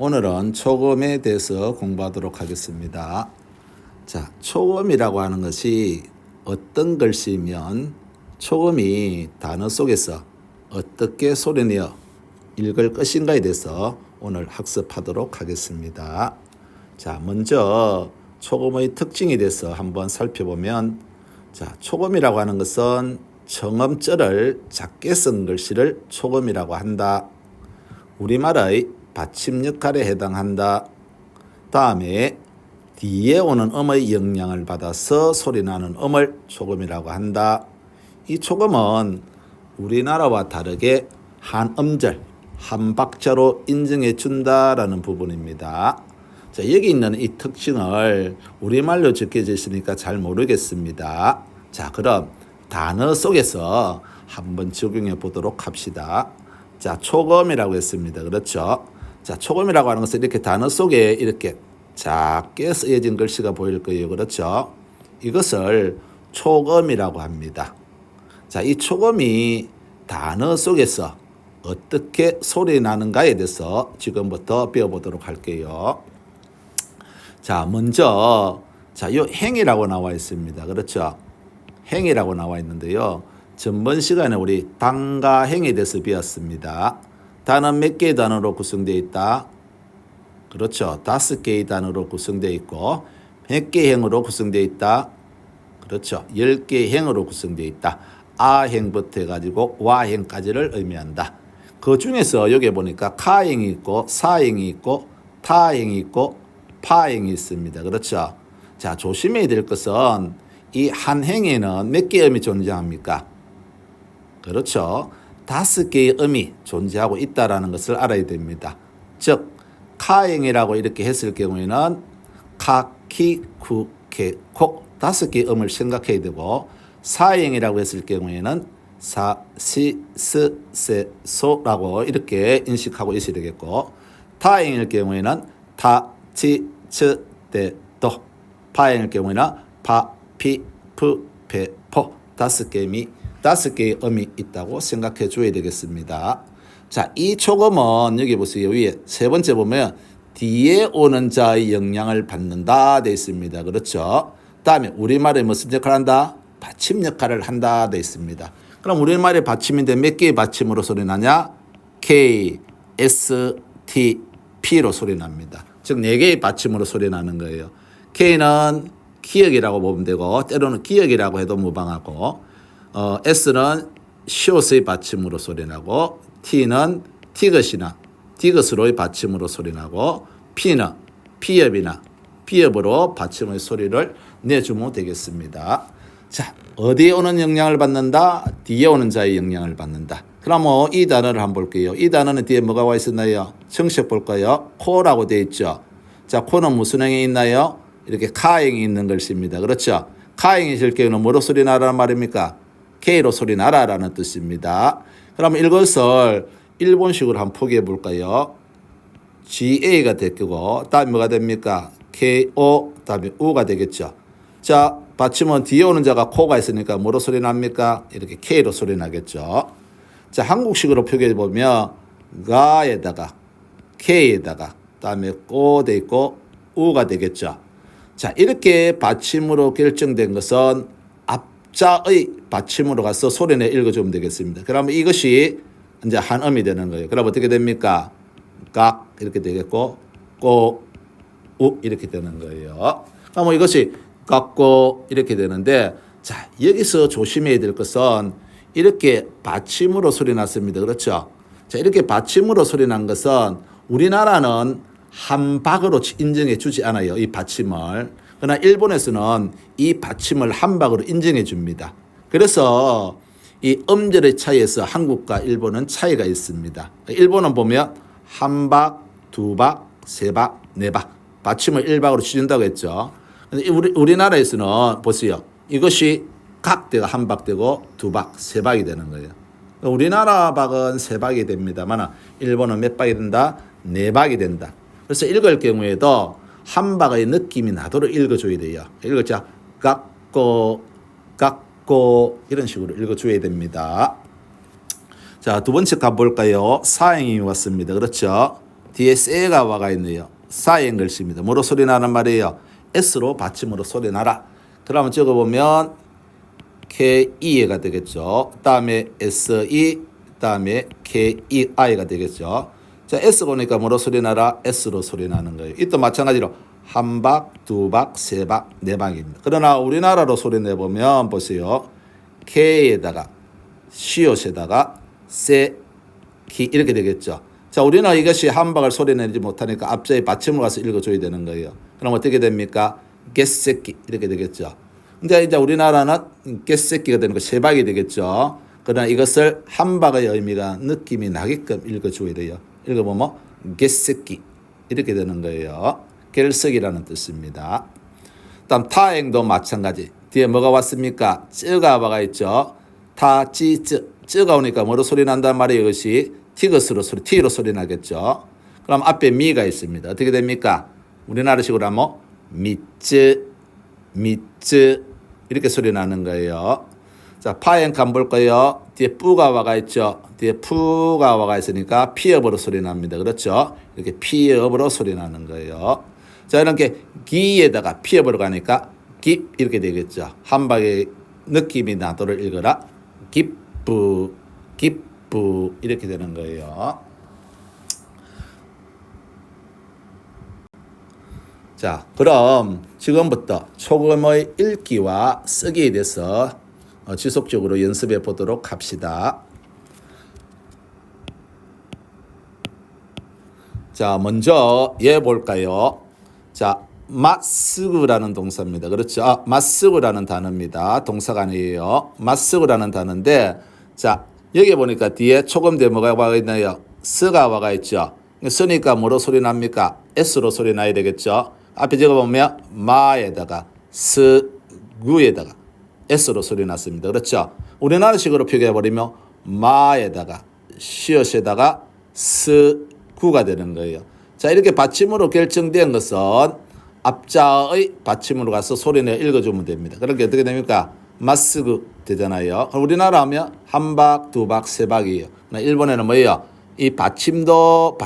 오늘은 초금에 대해서 공부하도록 하겠습니다. 자, 초금이라고 하는 것이 어떤 글씨면 초금이 단어 속에서 어떻게 소리내어 읽을 것인가에 대해서 오늘 학습하도록 하겠습니다. 자, 먼저 초금의 특징에 대해서 한번 살펴보면, 자, 초금이라고 하는 것은 청음절을 작게 쓴 글씨를 초금이라고 한다. 우리말의 받침 역할에 해당한다. 다음에 뒤에 오는 음의 영향을 받아서 소리나는 음을 초금이라고 한다. 이 초금은 우리나라와 다르게 한 음절, 한 박자로 인정해 준다라는 부분입니다. 자, 여기 있는 이 특징을 우리말로 적혀져 있으니까 잘 모르겠습니다. 자, 그럼 단어 속에서 한번 적용해 보도록 합시다. 자, 초금이라고 했습니다. 그렇죠? 자, 초금이라고 하는 것은 이렇게 단어 속에 이렇게 작게 쓰여진 글씨가 보일 거예요. 그렇죠? 이것을 초금이라고 합니다. 자, 이 초금이 단어 속에서 어떻게 소리 나는가에 대해서 지금부터 배워보도록 할게요. 자, 먼저, 자, 요 행이라고 나와 있습니다. 그렇죠? 행이라고 나와 있는데요. 전번 시간에 우리 단과 행에 대해서 배웠습니다. 단은 몇 개의 단어로 구성되어 있다? 그렇죠. 5개의 단어로 구성되어 있고 몇 개의 행으로 구성되어 있다? 그렇죠. 10개의 행으로 구성되어 있다. 아행부터 해가지고 와행까지를 의미한다. 그 중에서 여기 보니까 카행이 있고 사행이 있고 타행이 있고 파행이 있습니다. 그렇죠. 자, 조심해야 될 것은 이 한 행에는 몇 개의 음이 존재합니까? 그렇죠. 5개의 음이 존재하고 있다는 것을 알아야 됩니다. 즉 카행이라고 이렇게 했을 경우에는 카, 키, 쿠, 케, 코 5개의 음을 생각해야 되고, 사행이라고 했을 경우에는 사, 시, 스, 세, 소라고 이렇게 인식하고 있어야 되겠고, 타행일 경우에는 타, 치, 츠, 떼, 도, 파행일 경우에는 파, 피, 푸, 페, 포 5개의 음이 있다고 생각해 줘야 되겠습니다. 자, 이 초금은 여기 보세요. 위에 세 번째 보면 뒤에 오는 자의 영향을 받는다 되어 있습니다. 그렇죠? 다음에 우리말에 무슨 역할을 한다? 받침 역할을 한다 되어 있습니다. 그럼 우리말의 받침인데 몇 개의 받침으로 소리 나냐? K, S, T, P로 소리 납니다. 즉 4개의 받침으로 소리 나는 거예요. K는 기역이라고 보면 되고, 때로는 기역이라고 해도 무방하고, S는 시옷의 받침으로 소리나고, T는 티것이나 디귿으로의 받침으로 소리나고, P는 피엽이나 피엽으로 받침의 소리를 내주면 되겠습니다. 자, 어디에 오는 영향을 받는다? 뒤에 오는 자의 영향을 받는다. 그럼 이 단어를 한번 볼게요. 이 단어는 뒤에 뭐가 와 있었나요? 정식 볼까요? 코라고 되어 있죠. 자, 코는 무슨 행에 있나요? 이렇게 카행이 있는 글씨입니다. 그렇죠? 카행이 있을 경우는 뭐로 소리 나라는 말입니까? K로 소리 나라라는 뜻입니다. 그럼 이것을 일본식으로 한번 포기해 볼까요? GA가 됐고, 다음에 뭐가 됩니까? KO, 다음에 U가 되겠죠. 자, 받침은 뒤에 오는 자가 코가 있으니까 뭐로 소리 납니까? 이렇게 K로 소리 나겠죠. 자, 한국식으로 표기해 보면 가에다가 K에다가 다음에 꼬 돼 있고 U가 되겠죠. 자, 이렇게 받침으로 결정된 것은 앞자의 받침으로 가서 소리내 읽어주면 되겠습니다. 그러면 이것이 이제 한 음이 되는 거예요. 그럼 어떻게 됩니까? 각 이렇게 되겠고, 꼬, 우 이렇게 되는 거예요. 그럼 이것이 각고 이렇게 되는데, 자, 여기서 조심해야 될 것은 이렇게 받침으로 소리 났습니다. 그렇죠? 자, 이렇게 받침으로 소리 난 것은 우리나라는 한 박으로 인정해 주지 않아요. 이 받침을. 그러나 일본에서는 이 받침을 한 박으로 인정해 줍니다. 그래서 이 음절의 차이에서 한국과 일본은 차이가 있습니다. 일본은 보면 한 박, 두 박, 세 박, 네 박 받침을 1박으로 치준다고 했죠. 우리나라에서는 보세요. 이것이 각대가 한 박 되고 두 박, 세 박이 되는 거예요. 우리나라 박은 세 박이 됩니다만 일본은 몇 박이 된다? 네 박이 된다. 그래서 읽을 경우에도 한 박의 느낌이 나도록 읽어줘야 돼요. 읽었죠? 깎고, 깎고, 이런 식으로 읽어줘야 됩니다. 자, 두 번째 가볼까요? 사행이 왔습니다. 그렇죠? 뒤에 세가 와가 있네요. 사인 글씨입니다. 뭐로 소리 나는 말이에요? S로 받침으로 소리 나라. 그러면 적어보면 KE가 되겠죠. 다음에 SE, 다음에 KEI가 되겠죠. 자, S 보니까 뭐로 소리 나라? S로 소리 나는 거예요. 이또 마찬가지로 한 박, 두 박, 세 박, 네 박입니다. 그러나 우리나라로 소리 내보면 보세요. K에다가 시옷에다가 세, 기 이렇게 되겠죠. 자, 우리는 이것이 한 박을 소리 내지 못하니까 앞자에 받침을 가서 읽어줘야 되는 거예요. 그럼 어떻게 됩니까? 개새끼 이렇게 되겠죠. 근데 이제 우리나라는 개새끼가 되는 거 세 박이 되겠죠. 그러나 이것을 한 박의 의미가 느낌이 나게끔 읽어줘야 돼요. 읽어보면 개새끼 이렇게 되는 거예요. 결석이라는 뜻입니다. 다음 타행도 마찬가지. 뒤에 뭐가 왔습니까? 쯔가 와가 있죠. 타, 찌, 쯔가 오니까 뭐로 소리 난단 말이에요. 이것이 티것으로 소리, T로 소리 나겠죠. 그럼 앞에 미가 있습니다. 어떻게 됩니까? 우리나라식으로 하면 미쯔, 미쯔 이렇게 소리 나는 거예요. 자, 파행 간 볼까요? 뒤에 뿌가 와가 있죠. 뒤에 푸가 와가 있으니까 피업으로 소리 납니다. 그렇죠? 이렇게 피업으로 소리 나는 거예요. 자, 이렇게 기에다가 피업으로 가니까 깁 이렇게 되겠죠. 한 박의 느낌이 나도록 읽어라. 기쁘, 기쁘 이렇게 되는 거예요. 자, 그럼 지금부터 초금의 읽기와 쓰기에 대해서 지속적으로 연습해 보도록 합시다. 자, 먼저 얘 볼까요? 자, 맞쓰구라는 동사입니다. 그렇죠? 맞쓰구라는 단어입니다. 동사가 아니에요. 맞쓰구라는 단어인데, 자, 여기 보니까 뒤에 초금 뒤에 뭐가 와가 있나요? 스가 와가 있죠. 쓰니까 뭐로 소리 납니까? S로 소리 나야 되겠죠? 앞에 적어보면 마에다가 스구에다가 S로 소리 났습니다. 그렇죠? 우리나라식으로 표기해버리면 마에다가 시옷에다가 스구가 되는 거예요. 자, 이렇게 받침으로 결정된 것은 앞자의 받침으로 가서 소리내 읽어주면 됩니다. 그렇게 어떻게 됩니까? 마스구 되잖아요. 우리나라 하면 한 박, 두 박, 세 박이에요. 일본에는 뭐예요? 이 받침도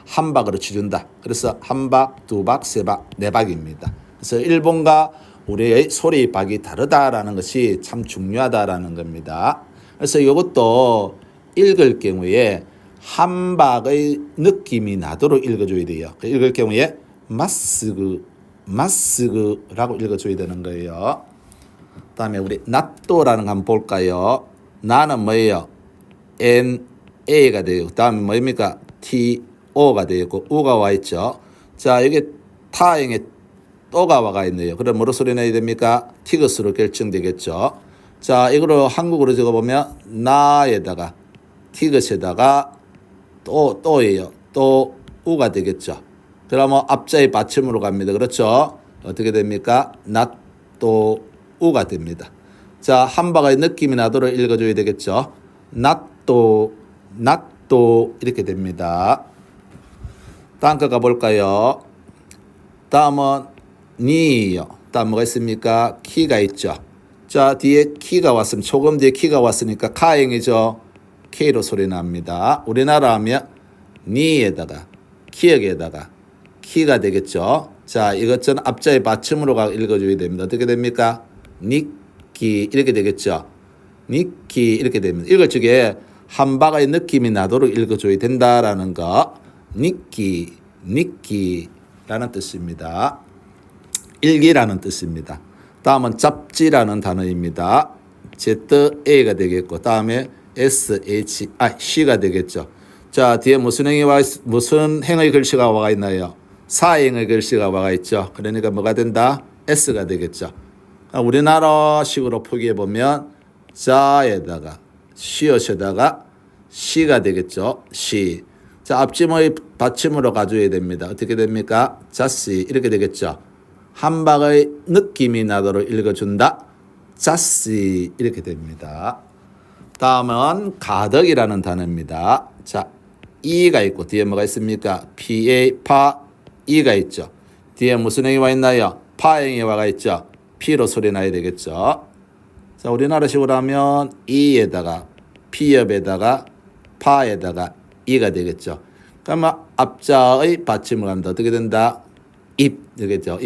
한 박으로 치준다. 그래서 한 박, 두 박, 세 박, 네 박입니다. 그래서 일본과 우리의 소리 박이 다르다라는 것이 참 중요하다라는 겁니다. 그래서 이것도 읽을 경우에 한 박의 느낌이 나도록 읽어줘야 돼요. 읽을 경우에 마스그, 마스그라고 읽어줘야 되는 거예요. 다음에 우리 나또라는 거 한번 볼까요? 나는 뭐예요? NA가 되고 다음에 뭐입니까? TO가 되고 U가 와 있죠. 자, 여기 타행에 또가 와가 있네요. 그럼 뭐로 소리 내야 됩니까? 티것으로 결정되겠죠. 자, 이거로 한국어로 적어보면 나에다가 티것에다가 또예요. 또 우가 되겠죠. 그러면 앞자의 받침으로 갑니다. 그렇죠? 어떻게 됩니까? 낫또 우가 됩니다. 자, 한 박의 느낌이 나도록 읽어줘야 되겠죠. 낫또 이렇게 됩니다. 다음 거 가볼까요? 다음은 니요. 다음 뭐가 있습니까? 키가 있죠. 자, 뒤에 키가 왔으면 초금 뒤에 키가 왔으니까 카행이죠. K로 소리 납니다. 우리나라 하면 니에다가 키역에다가 키가 되겠죠. 자, 이것은 앞자의 받침으로 읽어줘야 됩니다. 어떻게 됩니까? 니키 이렇게 되겠죠. 니키 이렇게 됩니다. 읽을 적에 한 박의 느낌이 나도록 읽어줘야 된다라는 거. 니키라는 뜻입니다. 일기라는 뜻입니다. 다음은 잡지라는 단어입니다. ZA가 되겠고 다음에 C가 되겠죠. 자, 뒤에 무슨 행의 글씨가 와가 있나요? 사행의 글씨가 와가 있죠. 그러니까 뭐가 된다? S가 되겠죠. 우리나라식으로 표기해 보면 자에다가 시옷에다가 시가 되겠죠. 시. 자, 앞짐의 받침으로 가져야 됩니다. 어떻게 됩니까? 자시 이렇게 되겠죠. 한 박의 느낌이 나도록 읽어준다. 자시 이렇게 됩니다. 다음은 가덕이라는 단어입니다. 자, 이가 있고 뒤에 뭐가 있습니까? 파 이가 있죠. 뒤에 무슨 행이 와 있나요? 파행이 와가 있죠. P로 소리 나야 되겠죠. 자, 우리나라식으로 하면 이에다가 피업에다가 파에다가 이가 되겠죠. 그러면 앞자의 받침을 합니다. 어떻게 된다? 입 되겠죠.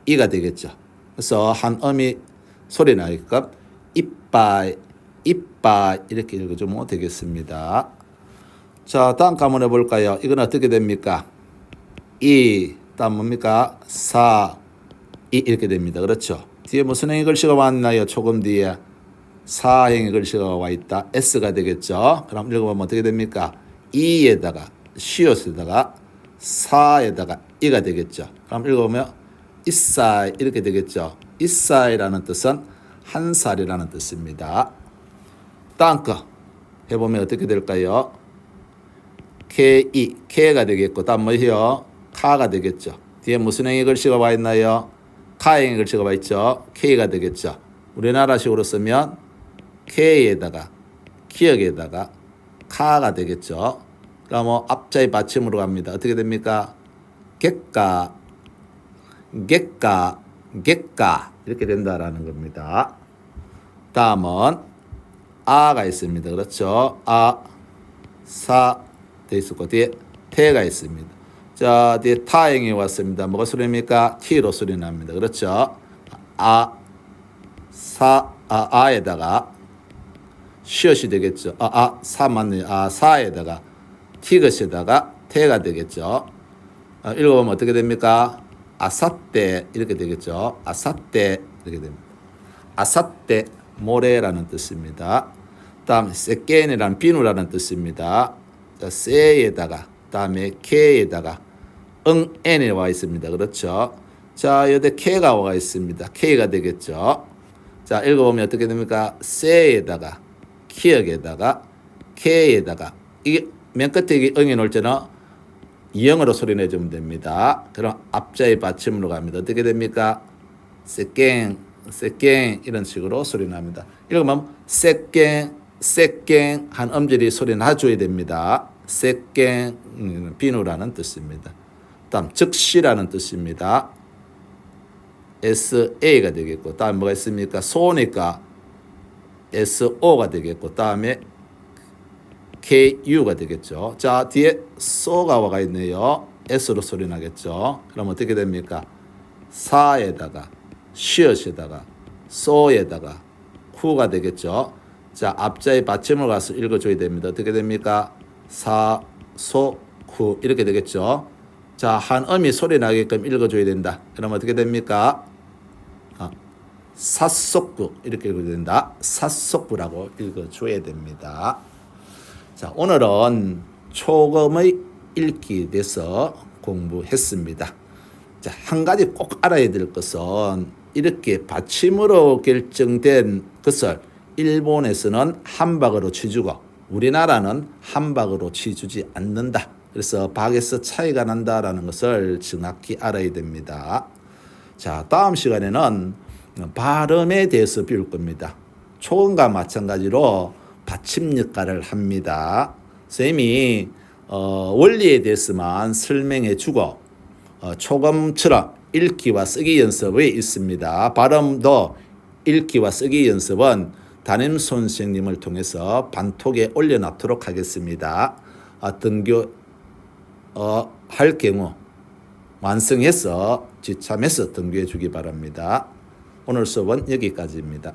이가 되겠죠. 그래서 한 음이 소리 나게끔 이빨 이렇게 읽어주면 되겠습니다. 자, 다음 한번 해볼까요? 이건 어떻게 됩니까? 다음 뭡니까? 이렇게 됩니다. 그렇죠? 뒤에 무슨 행의 글씨가 왔나요? 초금 뒤에 사행의 글씨가 와 있다. S가 되겠죠? 그럼 읽어보면 어떻게 됩니까? 이에다가 시옷에다가 사에다가 이가 되겠죠. 그럼 읽어보면 이사이 이렇게 되겠죠. 이사이라는 뜻은 한 살이라는 뜻입니다. 다음 거 해보면 어떻게 될까요? K가 되겠고 다음 뭐예요? 카가 되겠죠. 뒤에 무슨 행의 글씨가 와 있나요? 카행의 글씨가 와 있죠. K가 되겠죠. 우리나라식으로 쓰면 K에다가 기역에다가 카가 되겠죠. 그럼 앞자의 받침으로 갑니다. 어떻게 됩니까? 객가 이렇게 된다라는 겁니다. 다음은 아가 있습니다. 그렇죠? 사 돼 있었고 뒤에 태가 있습니다. 자, 뒤에 타행이 왔습니다. 뭐가 소리입니까? T로 소리 납니다. 그렇죠? 아에다가 시옷이 되겠죠. 사 맞네요. 사에다가 티것에다가 태가 되겠죠. 읽어보면 어떻게 됩니까? 아삿대 이렇게 되겠죠. 아삿대 이렇게 됩니다. 아삿대 모래라는 뜻입니다. 다음 세겐이라는 비누라는 뜻입니다. 자, 세에다가 다음에 케에다가 N이 와 있습니다. 그렇죠? 자, 여기 K가 와 있습니다. K가 되겠죠. 자, 읽어보면 어떻게 됩니까? 세에다가 기역에다가 K에다가 이게 맨 끝에 이게 응이 놓을 때는 영어로 소리 내주면 됩니다. 그럼 앞자의 받침으로 갑니다. 어떻게 됩니까? 세깽 이런 식으로 소리 납니다. 읽으면 세깽 한 음절이 소리 나줘야 됩니다. 세깽 비누라는 뜻입니다. 다음 즉시라는 뜻입니다. SA가 되겠고 다음 뭐가 있습니까? 소니까 SO가 되겠고 다음에 KU가 되겠죠. 자, 뒤에 소가 와가 있네요. S로 소리 나겠죠. 그럼 어떻게 됩니까? 사에다가 시옷에다가 소에다가 쿠가 되겠죠. 자, 앞자의 받침을 가서 읽어줘야 됩니다. 어떻게 됩니까? 사, 소, 쿠 이렇게 되겠죠. 자, 한 음이 소리 나게끔 읽어줘야 된다. 그럼 어떻게 됩니까? 사속구 이렇게 읽어야 된다. 사속구라고 읽어줘야 됩니다. 자, 오늘은 초금의 읽기에 대해서 공부했습니다. 자, 한 가지 꼭 알아야 될 것은 이렇게 받침으로 결정된 것을 일본에서는 한박으로 치주고 우리나라는 한박으로 치주지 않는다. 그래서 박에서 차이가 난다라는 것을 정확히 알아야 됩니다. 자, 다음 시간에는 발음에 대해서 배울 겁니다. 초음과 마찬가지로 받침 역할을 합니다. 선생님이 원리에 대해서만 설명해 주고 초음처럼 읽기와 쓰기 연습이 있습니다. 발음도 읽기와 쓰기 연습은 담임 선생님을 통해서 반톡에 올려놓도록 하겠습니다. 등교 할 경우 완성해서 지참해서 등교해 주기 바랍니다. 오늘 수업은 여기까지입니다.